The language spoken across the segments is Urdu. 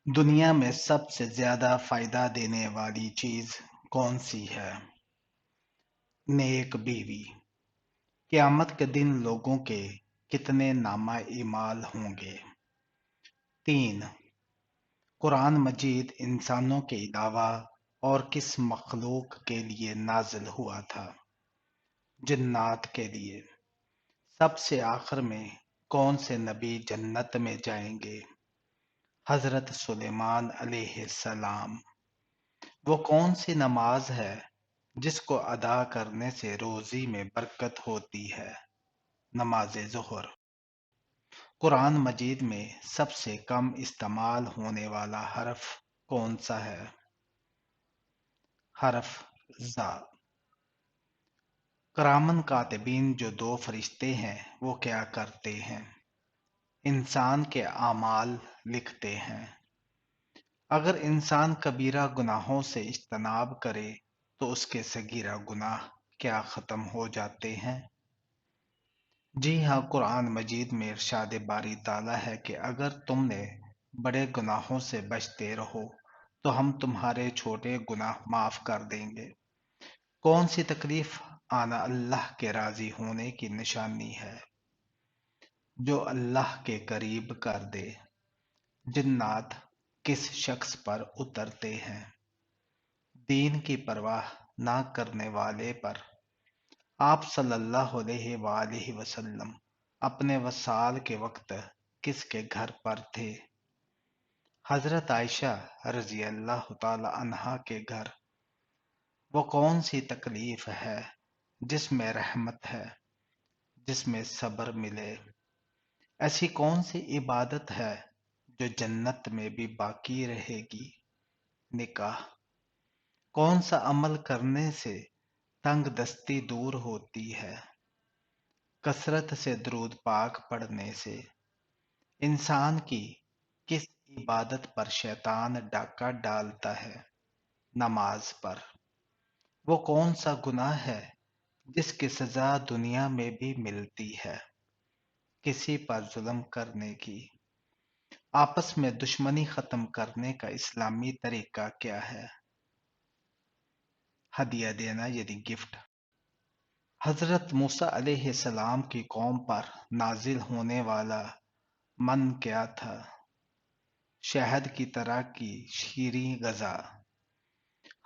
دنیا میں سب سے زیادہ فائدہ دینے والی چیز کون سی ہے؟ نیک بیوی۔ قیامت کے دن لوگوں کے کتنے نامہ اعمال ہوں گے؟ 3۔ قرآن مجید انسانوں کے علاوہ اور کس مخلوق کے لیے نازل ہوا تھا؟ جنات کے لیے۔ سب سے آخر میں کون سے نبی جنت میں جائیں گے؟ حضرت سلیمان علیہ السلام۔ وہ کون سی نماز ہے جس کو ادا کرنے سے روزی میں برکت ہوتی ہے؟ نماز ظہر۔ قرآن مجید میں سب سے کم استعمال ہونے والا حرف کون سا ہے؟ حرف زا۔ کرامن کاتبین جو دو فرشتے ہیں وہ کیا کرتے ہیں؟ انسان کے اعمال لکھتے ہیں۔ اگر انسان کبیرہ گناہوں سے اجتناب کرے تو اس کے صغیرہ گناہ کیا ختم ہو جاتے ہیں؟ جی ہاں، قرآن مجید میں ارشاد باری تعالیٰ ہے کہ اگر تم نے بڑے گناہوں سے بچتے رہو تو ہم تمہارے چھوٹے گناہ معاف کر دیں گے۔ کون سی تکلیف آنا اللہ کے راضی ہونے کی نشانی ہے؟ جو اللہ کے قریب کر دے۔ جنات کس شخص پر اترتے ہیں؟ دین کی پرواہ نہ کرنے والے پر۔ آپ صلی اللہ علیہ وآلہ وسلم اپنے وصال کے وقت کس کے گھر پر تھے؟ حضرت عائشہ رضی اللہ تعالی عنہا کے گھر۔ وہ کون سی تکلیف ہے جس میں رحمت ہے، جس میں صبر ملے؟ ایسی کون سی عبادت ہے جو جنت میں بھی باقی رہے گی؟ نکاح۔ کون سا عمل کرنے سے تنگ دستی دور ہوتی ہے؟ کثرت سے درود پاک پڑھنے سے۔ انسان کی کس عبادت پر شیطان ڈاکہ ڈالتا ہے؟ نماز پر۔ وہ کون سا گناہ ہے جس کی سزا دنیا میں بھی ملتی ہے؟ کسی پر ظلم کرنے کی۔ آپس میں دشمنی ختم کرنے کا اسلامی طریقہ کیا ہے؟ ہدیہ دینا یعنی گفٹ۔ حضرت موسیٰ علیہ السلام کی قوم پر نازل ہونے والا من کیا تھا؟ شہد کی طرح کی شیریں غذا۔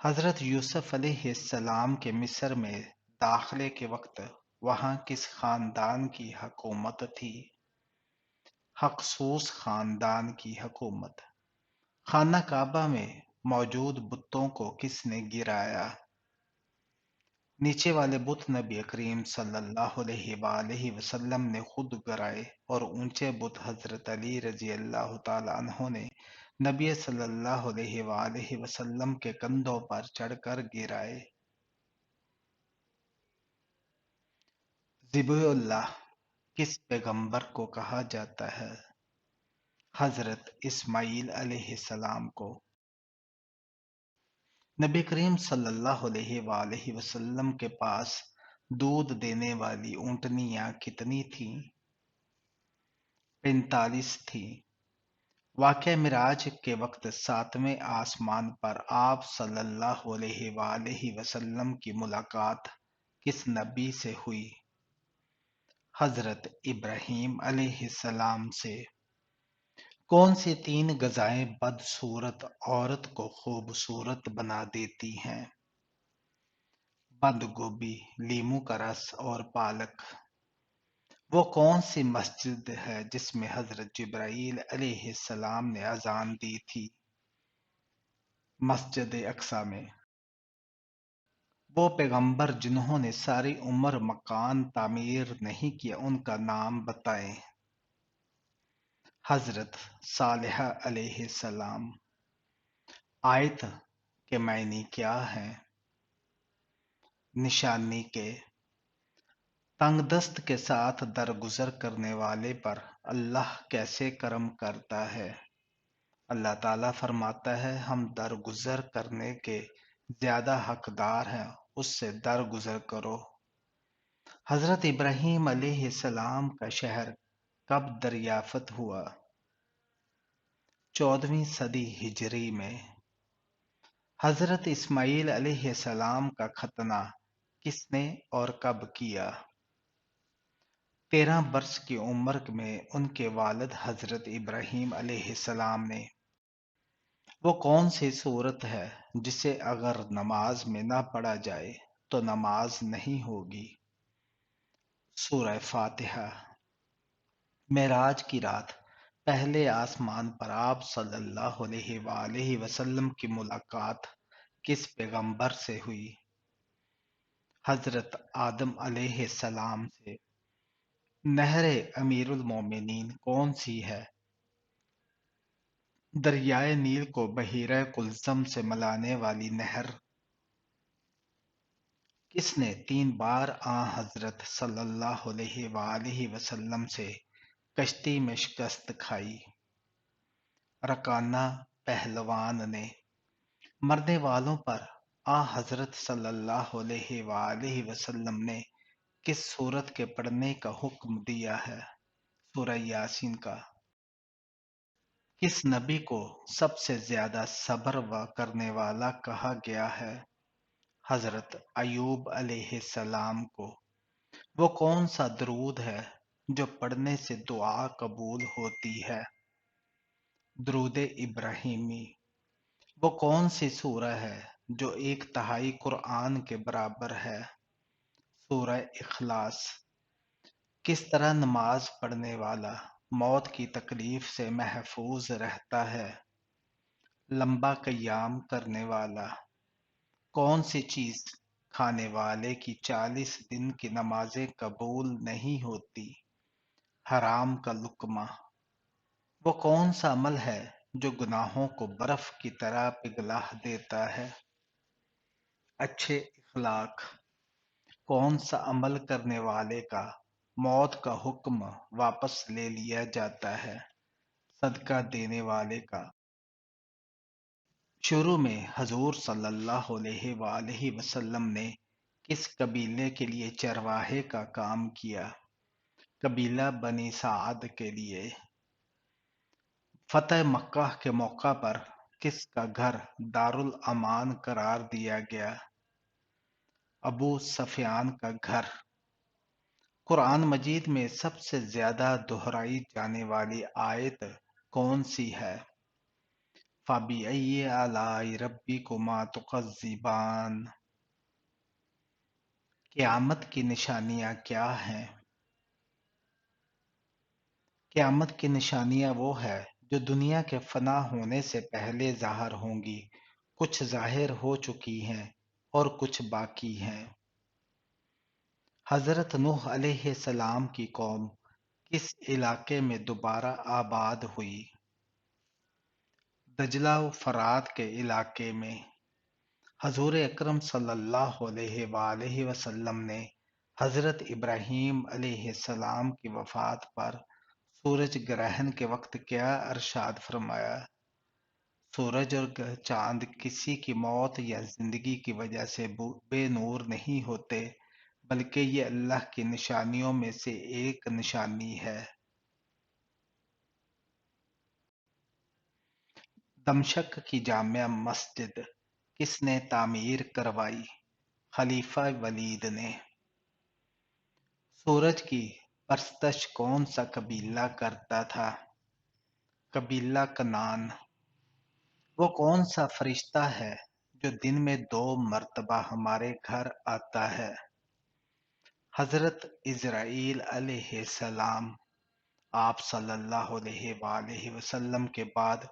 حضرت یوسف علیہ السلام کے مصر میں داخلے کے وقت وہاں کس خاندان کی حکومت تھی؟ ہکسوس خاندان کی حکومت۔ خانہ کعبہ میں موجود بتوں کو کس نے گرایا؟ نیچے والے بت نبی کریم صلی اللہ علیہ وآلہ وسلم نے خود گرائے اور اونچے بت حضرت علی رضی اللہ تعالی عنہ نے نبی صلی اللہ علیہ وآلہ وسلم کے کندھوں پر چڑھ کر گرائے۔ ذبح اللہ کس پیغمبر کو کہا جاتا ہے؟ حضرت اسماعیل علیہ السلام کو۔ نبی کریم صلی اللہ علیہ وآلہ وسلم کے پاس دودھ دینے والی اونٹنیاں کتنی تھیں؟ 45 تھیں۔ واقعہ معراج کے وقت ساتویں آسمان پر آپ صلی اللہ علیہ وآلہ وسلم کی ملاقات کس نبی سے ہوئی؟ حضرت ابراہیم علیہ السلام سے۔ کون سی 3 غذائیں بدصورت عورت کو خوبصورت بنا دیتی ہیں؟ بند گوبھی، لیموں کا رس اور پالک۔ وہ کون سی مسجد ہے جس میں حضرت جبرائیل علیہ السلام نے اذان دی تھی؟ مسجد اقصی میں۔ وہ پیغمبر جنہوں نے ساری عمر مکان تعمیر نہیں کیا ان کا نام بتائیں۔ حضرت صالح علیہ السلام۔ آیت کے معنی کیا ہیں؟ نشانی کے۔ تنگ دست کے ساتھ درگزر کرنے والے پر اللہ کیسے کرم کرتا ہے؟ اللہ تعالیٰ فرماتا ہے ہم درگزر کرنے کے زیادہ حقدار ہیں، اس سے درگزر کرو۔ حضرت ابراہیم علیہ السلام کا شہر کب دریافت ہوا؟ 14ویں صدی ہجری میں حضرت اسماعیل علیہ السلام کا ختنہ کس نے اور کب کیا؟ 13 برس کی عمر میں ان کے والد حضرت ابراہیم علیہ السلام نے۔ وہ کون سی صورت ہے جسے اگر نماز میں نہ پڑھا جائے تو نماز نہیں ہوگی؟ سورہ فاتحہ۔ معراج کی رات پہلے آسمان پر آپ صلی اللہ علیہ وآلہ وسلم کی ملاقات کس پیغمبر سے ہوئی؟ حضرت آدم علیہ السلام سے۔ نہر امیر المومنین کون سی ہے؟ دریائے نیل کو بحیرہ کلثم سے ملانے والی نہر۔ کس نے 3 بار حضرت صلی اللہ علیہ وآلہ وسلم سے کشتی میں شکست کھائی؟ رکانہ پہلوان نے۔ مرنے والوں پر حضرت صلی اللہ علیہ وآلہ وسلم نے کس سورت کے پڑھنے کا حکم دیا ہے؟ سورہ یاسین کا۔ کس نبی کو سب سے زیادہ صبر کرنے والا کہا گیا ہے؟ حضرت ایوب علیہ السلام کو۔ وہ کون سا درود ہے جو پڑھنے سے دعا قبول ہوتی ہے؟ درود ابراہیمی۔ وہ کون سی سورہ ہے جو 1/3 قرآن کے برابر ہے؟ سورہ اخلاص۔ کس طرح نماز پڑھنے والا موت کی تکلیف سے محفوظ رہتا ہے؟ لمبا قیام کرنے والا۔ کون سی چیز کھانے والے کی 40 دن کی نمازیں قبول نہیں ہوتی؟ حرام کا لقمہ۔ وہ کون سا عمل ہے جو گناہوں کو برف کی طرح پگھلا دیتا ہے؟ اچھے اخلاق۔ کون سا عمل کرنے والے کا موت کا حکم واپس لے لیا جاتا ہے؟ صدقہ دینے والے کا۔ شروع میں حضور صلی اللہ علیہ وآلہ وسلم نے کس قبیلے کے لیے چرواہے کا کام کیا؟ قبیلہ بنی سعد کے لیے۔ فتح مکہ کے موقع پر کس کا گھر دارالامان قرار دیا گیا؟ ابو سفیان کا گھر۔ قرآن مجید میں سب سے زیادہ دہرائی جانے والی آیت کون سی ہے؟ فَبِأَيِّ آلَاءِ رَبِّكُمَا تُكَذِّبَانِ۔ قیامت کی نشانیاں کیا ہیں؟ قیامت کی نشانیاں وہ ہے جو دنیا کے فنا ہونے سے پہلے ظاہر ہوں گی۔ کچھ ظاہر ہو چکی ہیں اور کچھ باقی ہیں۔ حضرت نوح علیہ السلام کی قوم کس علاقے میں دوبارہ آباد ہوئی؟ دجلہ و فرات کے علاقے میں۔ حضور اکرم صلی اللہ علیہ وآلہ وسلم نے حضرت ابراہیم علیہ السلام کی وفات پر سورج گرہن کے وقت کیا ارشاد فرمایا؟ سورج اور چاند کسی کی موت یا زندگی کی وجہ سے بے نور نہیں ہوتے، بلکہ یہ اللہ کی نشانیوں میں سے ایک نشانی ہے۔ دمشق کی جامع مسجد کس نے تعمیر کروائی؟ خلیفہ ولید نے۔ سورج کی پرستش کون سا قبیلہ کرتا تھا؟ قبیلہ کنان۔ وہ کون سا فرشتہ ہے جو دن میں 2 مرتبہ ہمارے گھر آتا ہے؟ حضرت عزرائیل علیہ السلام۔ آپ صلی اللہ علیہ وآلہ وسلم کے بعد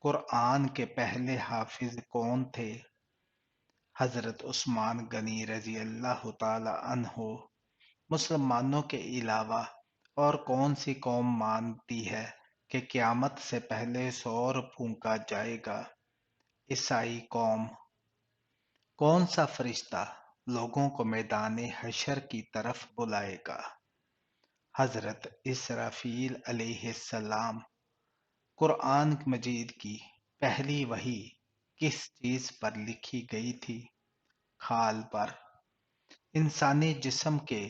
قرآن کے پہلے حافظ کون تھے؟ حضرت عثمان غنی رضی اللہ تعالی عنہ۔ مسلمانوں کے علاوہ اور کون سی قوم مانتی ہے کہ قیامت سے پہلے سور پھونکا جائے گا؟ عیسائی قوم۔ کون سا فرشتہ لوگوں کو میدان حشر کی طرف بلائے گا؟ حضرت اسرافیل علیہ السلام۔ قرآن مجید کی پہلی وحی کس چیز پر لکھی گئی تھی؟ کھال پر۔ انسانی جسم کے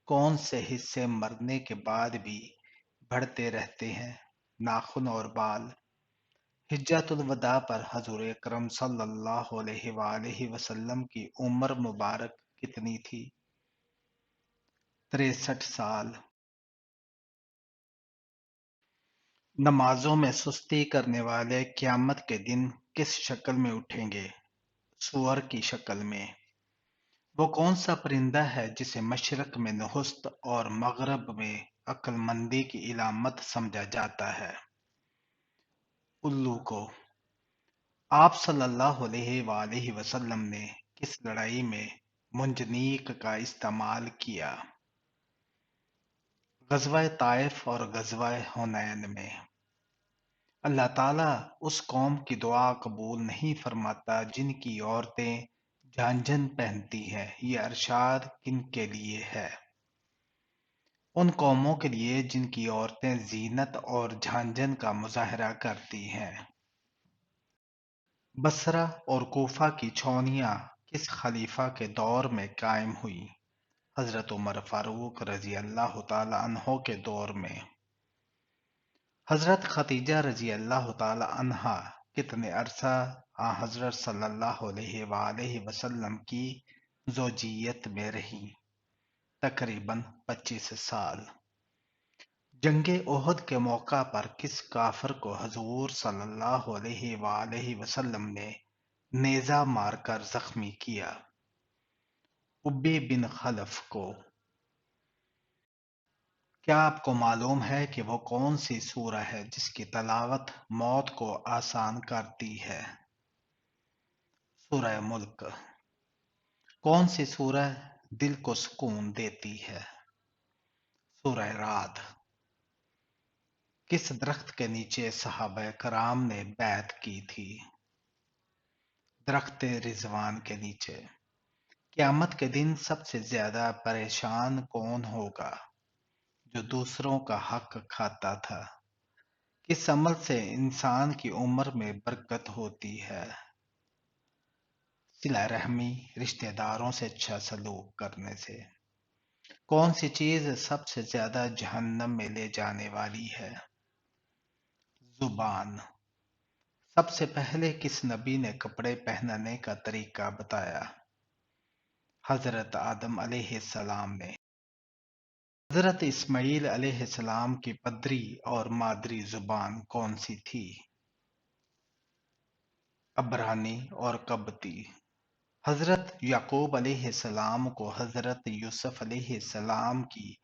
کون سے حصے مرنے کے بعد بھی بڑھتے رہتے ہیں؟ ناخن اور بال۔ حجۃ الوداع پر حضور اکرم صلی اللہ علیہ وآلہ وسلم کی عمر مبارک کتنی تھی؟ 63 سال۔ نمازوں میں سستی کرنے والے قیامت کے دن کس شکل میں اٹھیں گے؟ سور کی شکل میں۔ وہ کون سا پرندہ ہے جسے مشرق میں نحست اور مغرب میں عقل مندی کی علامت سمجھا جاتا ہے؟ الو کو۔ آپ صلی اللہ علیہ وآلہ وسلم نے کس لڑائی میں منجنیق کا استعمال کیا؟ غزوہ طائف اور غزوہ حنین میں۔ اللہ تعالیٰ اس قوم کی دعا قبول نہیں فرماتا جن کی عورتیں جھانجھن پہنتی ہیں۔ یہ ارشاد کن کے لیے ہے؟ ان قوموں کے لیے جن کی عورتیں زینت اور جھانجھن کا مظاہرہ کرتی ہیں۔ بصرہ اور کوفہ کی چھاؤنیاں کس خلیفہ کے دور میں قائم ہوئی؟ حضرت عمر فاروق رضی اللہ تعالی عنہ کے دور میں۔ حضرت خدیجہ رضی اللہ تعالی عنہا کتنے عرصہ حضرت صلی اللہ علیہ وآلہ وسلم کی زوجیت میں رہی؟ تقریباً 25 سال۔ جنگ احد کے موقع پر کس کافر کو حضور صلی اللہ علیہ وآلہ وسلم نے نیزہ مار کر زخمی کیا؟ ابی بن خلف کو۔ کیا آپ کو معلوم ہے کہ وہ کون سی سورہ ہے جس کی تلاوت موت کو آسان کرتی ہے؟ سورہ ملک۔ کون سی سورہ دل کو سکون دیتی ہے؟ سورہ رعد۔ کس درخت کے نیچے صحابہ کرام نے بیعت کی تھی؟ درخت رضوان کے نیچے۔ قیامت کے دن سب سے زیادہ پریشان کون ہوگا؟ جو دوسروں کا حق کھاتا تھا۔ کس عمل سے انسان کی عمر میں برکت ہوتی ہے؟ صلہ رحمی، رشتہ داروں سے اچھا سلوک کرنے سے۔ کون سی چیز سب سے زیادہ جہنم میں لے جانے والی ہے؟ زبان۔ سب سے پہلے کس نبی نے کپڑے پہننے کا طریقہ بتایا؟ حضرت آدم علیہ السلام نے۔ حضرت اسماعیل علیہ السلام کی پدری اور مادری زبان کون سی تھی؟ عبرانی اور قبطی۔ حضرت یعقوب علیہ السلام کو حضرت یوسف علیہ السلام کی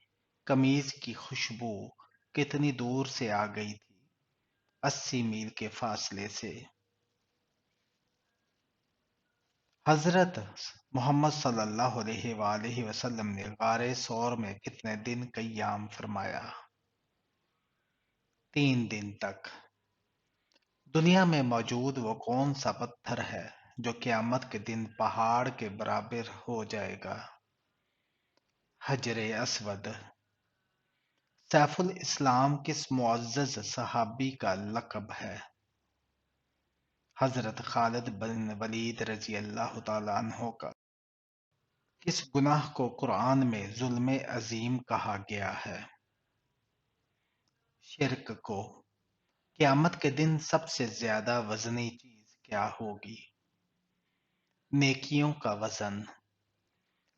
قمیض کی خوشبو کتنی دور سے آ گئی تھی؟ 80 میل کے فاصلے سے۔ حضرت محمد صلی اللہ علیہ وآلہ وسلم نے غار ثور میں کتنے دن قیام فرمایا؟ 3 دن تک۔ دنیا میں موجود وہ کون سا پتھر ہے جو قیامت کے دن پہاڑ کے برابر ہو جائے گا؟ حجر اسود۔ سیف الاسلام کس معزز صحابی کا لقب ہے؟ حضرت خالد بن ولید رضی اللہ تعالی عنہ کا۔ کس گناہ کو قرآن میں ظلم عظیم کہا گیا ہے؟ شرک کو۔ قیامت کے دن سب سے زیادہ وزنی چیز کیا ہوگی؟ نیکیوں کا وزن۔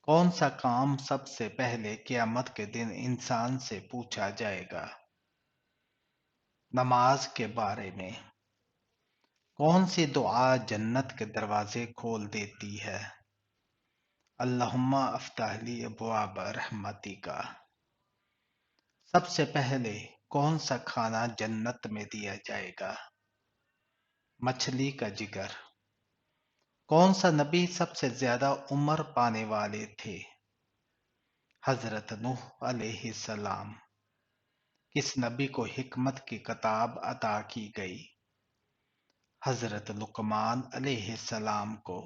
کون سا کام سب سے پہلے قیامت کے دن انسان سے پوچھا جائے گا؟ نماز کے بارے میں۔ کون سی دعا جنت کے دروازے کھول دیتی ہے؟ اللہم افتح لی ابواب رحمتی کا۔ سب سے پہلے کون سا کھانا جنت میں دیا جائے گا؟ مچھلی کا جگر۔ کون سا نبی سب سے زیادہ عمر پانے والے تھے؟ حضرت نوح علیہ السلام۔ کس نبی کو حکمت کی کتاب عطا کی گئی؟ حضرت لقمان علیہ السلام کو۔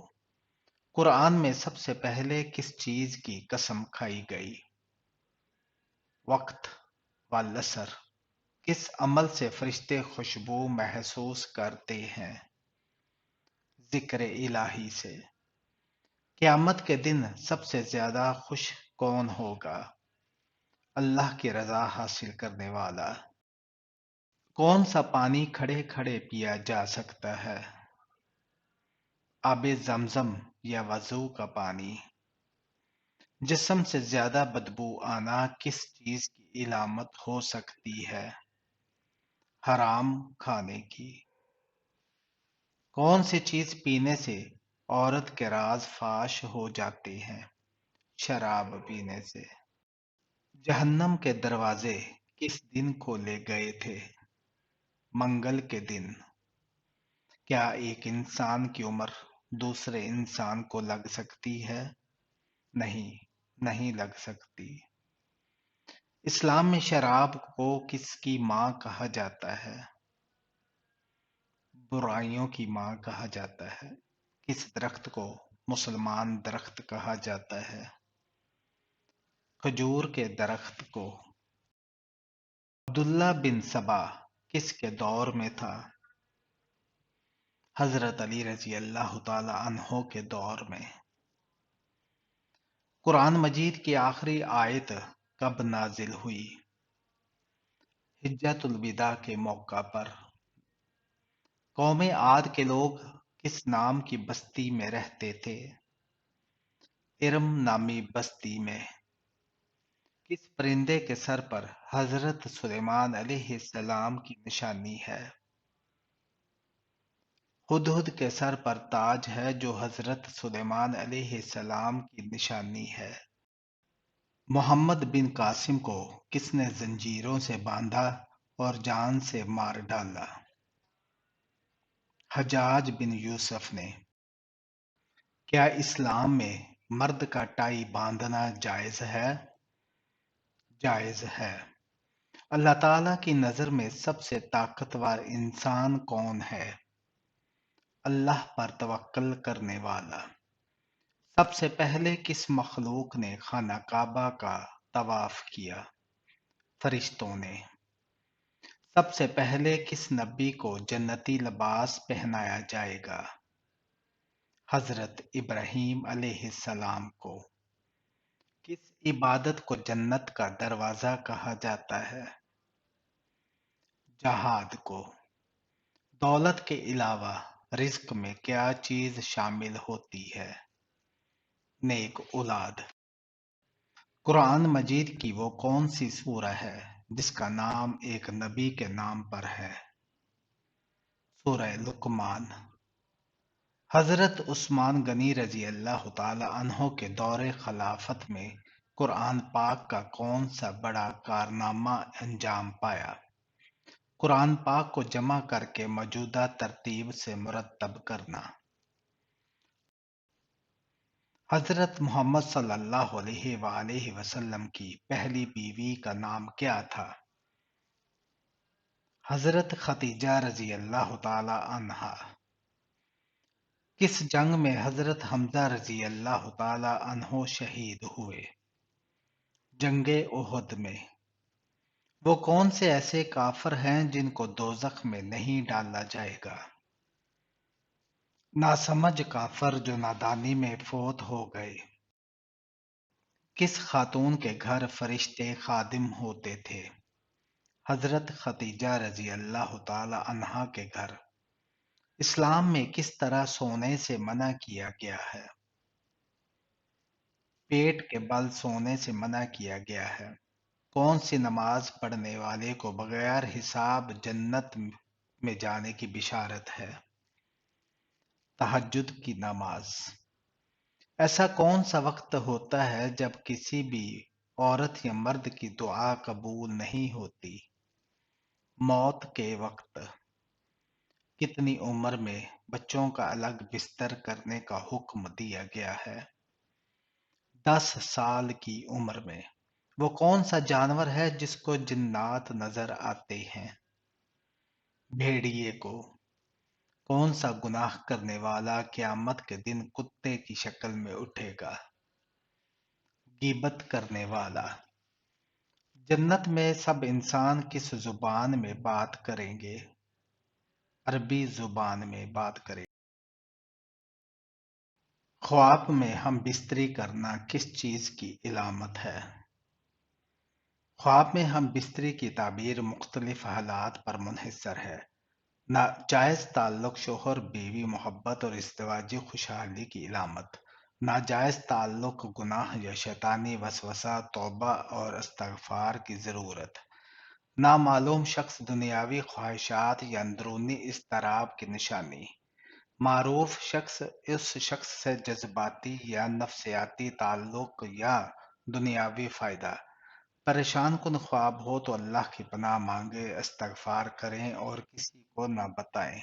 قرآن میں سب سے پہلے کس چیز کی قسم کھائی گئی؟ وقت والعصر۔ کس عمل سے فرشتے خوشبو محسوس کرتے ہیں؟ ذکر الہی سے۔ قیامت کے دن سب سے زیادہ خوش کون ہوگا؟ اللہ کی رضا حاصل کرنے والا۔ کون سا پانی کھڑے کھڑے پیا جا سکتا ہے؟ آب زمزم یا وضو کا پانی؟ جسم سے زیادہ بدبو آنا کس چیز کی علامت ہو سکتی ہے؟ حرام کھانے کی؟ کون سی چیز پینے سے عورت کے راز فاش ہو جاتے ہیں؟ شراب پینے سے۔ جہنم کے دروازے کس دن کھولے گئے تھے؟ منگل کے دن۔ کیا ایک انسان کی عمر دوسرے انسان کو لگ سکتی ہے؟ نہیں، نہیں لگ سکتی۔ اسلام میں شراب کو کس کی ماں کہا جاتا ہے؟ برائیوں کی ماں کہا جاتا ہے۔ کس درخت کو مسلمان درخت کہا جاتا ہے؟ کھجور کے درخت کو۔ عبداللہ بن سبا کس کے دور میں تھا؟ حضرت علی رضی اللہ تعالی عنہ کے دور میں۔ قرآن مجید کی آخری آیت کب نازل ہوئی؟ حجۃ الوداع کے موقع پر۔ قوم عاد کے لوگ کس نام کی بستی میں رہتے تھے؟ ارم نامی بستی میں۔ کس پرندے کے سر پر حضرت سلیمان علیہ السلام کی نشانی ہے؟ ہدہد کے سر پر تاج ہے جو حضرت سلیمان علیہ السلام کی نشانی ہے۔ محمد بن قاسم کو کس نے زنجیروں سے باندھا اور جان سے مار ڈالا؟ حجاج بن یوسف نے۔ کیا اسلام میں مرد کا ٹائی باندھنا جائز ہے؟ جائز ہے۔ اللہ تعالی کی نظر میں سب سے طاقتور انسان کون ہے؟ اللہ پر توکل کرنے والا۔ سب سے پہلے کس مخلوق نے خانہ کعبہ کا طواف کیا؟ فرشتوں نے۔ سب سے پہلے کس نبی کو جنتی لباس پہنایا جائے گا؟ حضرت ابراہیم علیہ السلام کو۔ کس عبادت کو جنت کا دروازہ کہا جاتا ہے؟ جہاد کو۔ دولت کے علاوہ رزق میں کیا چیز شامل ہوتی ہے؟ نیک اولاد۔ قرآن مجید کی وہ کون سی سورہ ہے جس کا نام ایک نبی کے نام پر ہے؟ سورہ لقمان۔ حضرت عثمان غنی رضی اللہ تعالی عنہ کے دور خلافت میں قرآن پاک کا کون سا بڑا کارنامہ انجام پایا؟ قرآن پاک کو جمع کر کے موجودہ ترتیب سے مرتب کرنا۔ حضرت محمد صلی اللہ علیہ وآلہ وسلم کی پہلی بیوی کا نام کیا تھا؟ حضرت خدیجہ رضی اللہ تعالی عنہا۔ کس جنگ میں حضرت حمزہ رضی اللہ تعالی عنہ شہید ہوئے؟ جنگ احد میں۔ وہ کون سے ایسے کافر ہیں جن کو دوزخ میں نہیں ڈالا جائے گا؟ ناسمجھ کافر جو نادانی میں فوت ہو گئے۔ کس خاتون کے گھر فرشتے خادم ہوتے تھے؟ حضرت خدیجہ رضی اللہ تعالی عنہا کے گھر۔ اسلام میں کس طرح سونے سے منع کیا گیا ہے؟ پیٹ کے بل سونے سے منع کیا گیا ہے۔ کون سی نماز پڑھنے والے کو بغیر حساب جنت میں جانے کی بشارت ہے؟ تہجد کی نماز۔ ایسا کون سا وقت ہوتا ہے جب کسی بھی عورت یا مرد کی دعا قبول نہیں ہوتی؟ موت کے وقت۔ کتنی عمر میں بچوں کا الگ بستر کرنے کا حکم دیا گیا ہے؟ 10 سال کی عمر میں۔ وہ کون سا جانور ہے جس کو جنات نظر آتے ہیں؟ بھیڑیے کو۔ کون سا گناہ کرنے والا قیامت کے دن کتے کی شکل میں اٹھے گا؟ غیبت کرنے والا۔ جنت میں سب انسان کس زبان میں بات کریں گے؟ عربی زبان میں بات کریں گے۔ خواب میں ہم بستری کرنا کس چیز کی علامت ہے؟ خواب میں ہم بستری کی تعبیر مختلف حالات پر منحصر ہے۔ ناجائز تعلق شوہر بیوی محبت اور ازدواجی خوشحالی کی علامت۔ ناجائز تعلق گناہ یا شیطانی وسوسہ توبہ اور استغفار کی ضرورت۔ نامعلوم شخص دنیاوی خواہشات یا اندرونی اضطراب کی نشانی۔ معروف شخص اس شخص سے جذباتی یا نفسیاتی تعلق یا دنیاوی فائدہ۔ پریشان کن خواب ہو تو اللہ کی پناہ مانگے، استغفار کریں اور کسی کو نہ بتائیں۔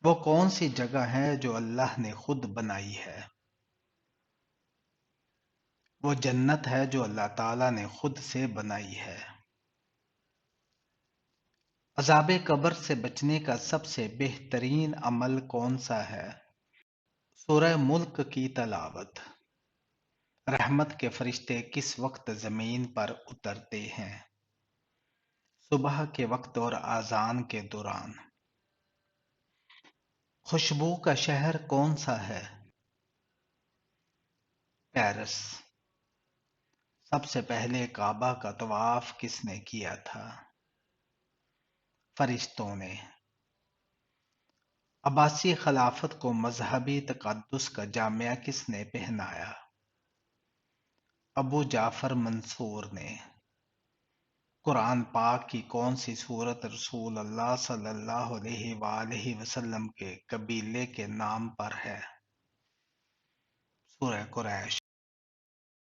وہ کون سی جگہ ہے جو اللہ نے خود بنائی ہے؟ وہ جنت ہے جو اللہ تعالیٰ نے خود سے بنائی ہے۔ عذاب قبر سے بچنے کا سب سے بہترین عمل کون سا ہے؟ سورہ ملک کی تلاوت۔ رحمت کے فرشتے کس وقت زمین پر اترتے ہیں؟ صبح کے وقت اور اذان کے دوران۔ خوشبو کا شہر کون سا ہے؟ پیرس۔ سب سے پہلے کعبہ کا طواف کس نے کیا تھا؟ فرشتوں نے۔ عباسی خلافت کو مذہبی تقدس کا جامعہ کس نے پہنایا؟ ابو جعفر منصور نے۔ قرآن پاک کی کون سی سورت رسول اللہ صلی اللہ علیہ وآلہ وسلم کے قبیلے کے نام پر ہے؟ سورہ قریش۔